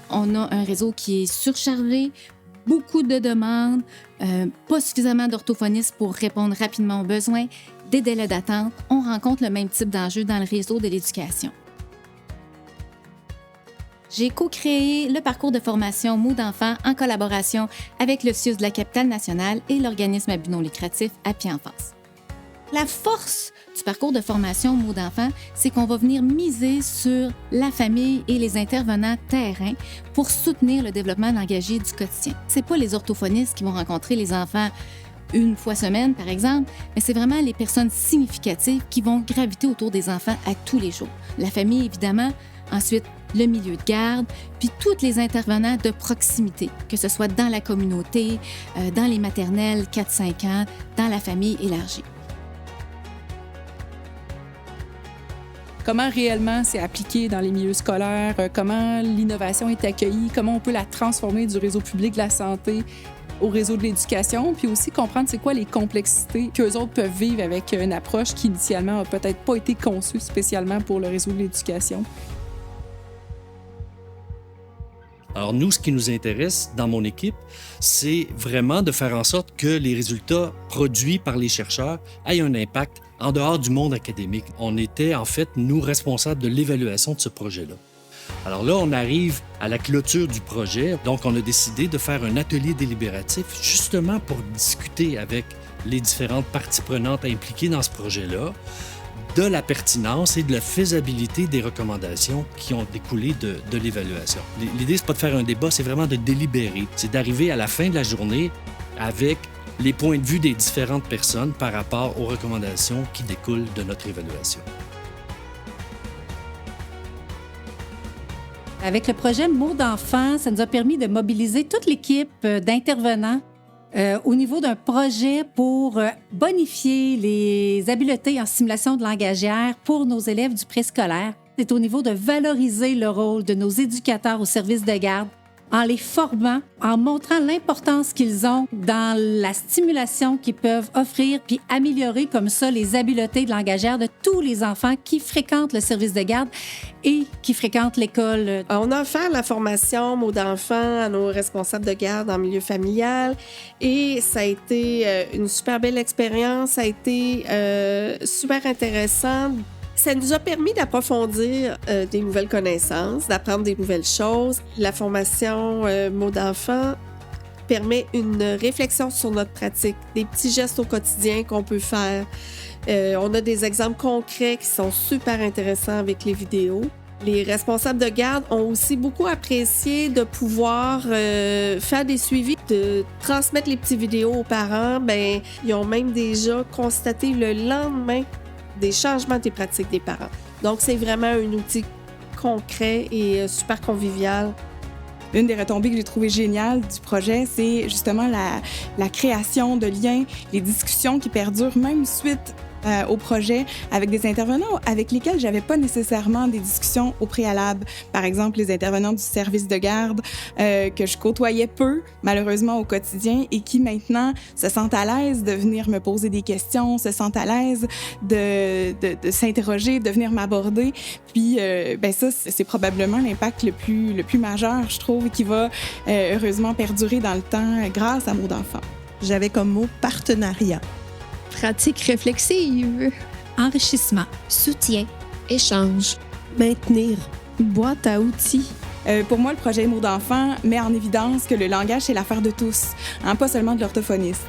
on a un réseau qui est surchargé, beaucoup de demandes, pas suffisamment d'orthophonistes pour répondre rapidement aux besoins, des délais d'attente. On rencontre le même type d'enjeux dans le réseau de l'éducation. J'ai co-créé le parcours de formation Mots d'enfant en collaboration avec le CIUS de la Capitale-Nationale et l'organisme à but non lucratif Happy Enfance. La force du parcours de formation Mots d'enfant, c'est qu'on va venir miser sur la famille et les intervenants terrain pour soutenir le développement langagier du quotidien. C'est pas les orthophonistes qui vont rencontrer les enfants une fois semaine, par exemple, mais c'est vraiment les personnes significatives qui vont graviter autour des enfants à tous les jours. La famille, évidemment, ensuite le milieu de garde, puis tous les intervenants de proximité, que ce soit dans la communauté, dans les maternelles 4-5 ans, dans la famille élargie. Comment réellement c'est appliqué dans les milieux scolaires, comment l'innovation est accueillie, comment on peut la transformer du réseau public de la santé au réseau de l'éducation, puis aussi comprendre c'est quoi les complexités qu'eux autres peuvent vivre avec une approche qui initialement n'a peut-être pas été conçue spécialement pour le réseau de l'éducation. Alors nous, ce qui nous intéresse dans mon équipe, c'est vraiment de faire en sorte que les résultats produits par les chercheurs aient un impact en dehors du monde académique. On était en fait, nous, responsables de l'évaluation de ce projet-là. Alors là, on arrive à la clôture du projet. Donc, on a décidé de faire un atelier délibératif justement pour discuter avec les différentes parties prenantes impliquées dans ce projet-là de la pertinence et de la faisabilité des recommandations qui ont découlé de l'évaluation. L'idée, c'est pas de faire un débat, c'est vraiment de délibérer. C'est d'arriver à la fin de la journée avec les points de vue des différentes personnes par rapport aux recommandations qui découlent de notre évaluation. Avec le projet Mots d'enfant, ça nous a permis de mobiliser toute l'équipe d'intervenants au niveau d'un projet pour bonifier les habiletés en stimulation de langagière pour nos élèves du préscolaire. C'est au niveau de valoriser le rôle de nos éducateurs au service de garde en les formant, en montrant l'importance qu'ils ont dans la stimulation qu'ils peuvent offrir puis améliorer comme ça les habiletés de langagière de tous les enfants qui fréquentent le service de garde et qui fréquentent l'école. On a offert la formation Mots d'enfant à nos responsables de garde en milieu familial et ça a été une super belle expérience, ça a été super intéressant. Ça nous a permis d'approfondir des nouvelles connaissances, d'apprendre des nouvelles choses. La formation Mots d'enfant permet une réflexion sur notre pratique, des petits gestes au quotidien qu'on peut faire. On a des exemples concrets qui sont super intéressants avec les vidéos. Les responsables de garde ont aussi beaucoup apprécié de pouvoir faire des suivis, de transmettre les petites vidéos aux parents. Bien, ils ont même déjà constaté le lendemain des changements des pratiques des parents. Donc, c'est vraiment un outil concret et super convivial. Une des retombées que j'ai trouvées géniales du projet, c'est justement la création de liens, les discussions qui perdurent même suite au projet avec des intervenants avec lesquels j'avais pas nécessairement des discussions au préalable. Par exemple, les intervenants du service de garde que je côtoyais peu, malheureusement, au quotidien et qui maintenant se sentent à l'aise de venir me poser des questions, se sentent à l'aise de s'interroger, de venir m'aborder. Puis, ça, c'est probablement l'impact le plus majeur, je trouve, qui va heureusement perdurer dans le temps grâce à Mots d'enfant. J'avais comme mot partenariat. Pratique réflexive. Enrichissement. Soutien. Échange. Maintenir. Boîte à outils. Pour moi, le projet Mots d'enfant met en évidence que le langage, c'est l'affaire de tous, pas seulement de l'orthophoniste.